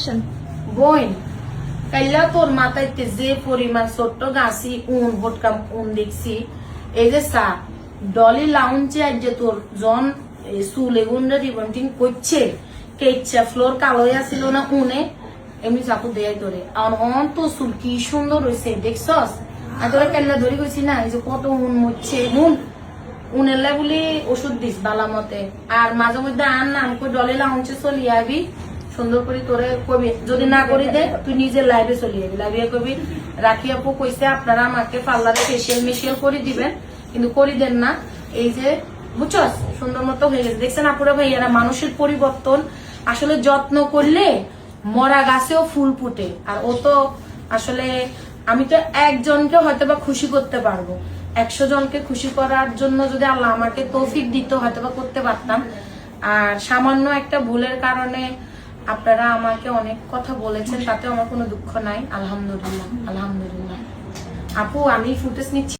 আসেন। বোন কাইলা তোর মাথাইতে যে পরিমাণ ছোট্ট গাছি উন ভটকাম উন দেখছি এই যে সা ডলি লাউঞ্চে আজ যে তোর জন চুল এগুন্ডা রিবন্টিং করছে কেচ্ছা ফ্লোর কালো ছিল না উনে এমনি চাকু দেয় তোরে আর তো চুল কি সুন্দর হয়েছে দেখছস আর তোরা কাইলা ধরে গেছি না এই যে কত উন মরছে উনেলা বলি ওষুধ দিস বালা মতে আর মাঝে মধ্যে আন না আমি ডলি লাউঞ্চে চলি আবি সুন্দর করে তোরে কবি যদি না করি দে তুই নিজে লাইভে চলে যাবি লাইভে কবি রাখি আপু কইছে আপনারা আমাকে পার্লারে ফেসিয়াল মেশিয়াল করে দিবেন কিন্তু করি দেন না এই যে বুঝছস সুন্দর মতো হয়ে গেছে দেখছেন আপুরা ভাইয়ারা মানুষের পরিবর্তন আসলে যত্ন করলে মরা গাছেও ফুল ফুটে আর ও তো আসলে আমি তো একজনকে হয়তো বা খুশি করতে পারবো 100 জনকে খুশি করার জন্য যদি আল্লাহ আমাকে তৌফিক দিত হয়তো বা করতে পারতাম আর সামান্য একটা ভুলের কারণে আপনারা আমাকে অনেক কথা বলেছেন তাতেও আমার কোনো দুঃখ নাই আলহামদুলিল্লাহ আলহামদুলিল্লাহ আপু আমি ফুটেজ নিচ্ছি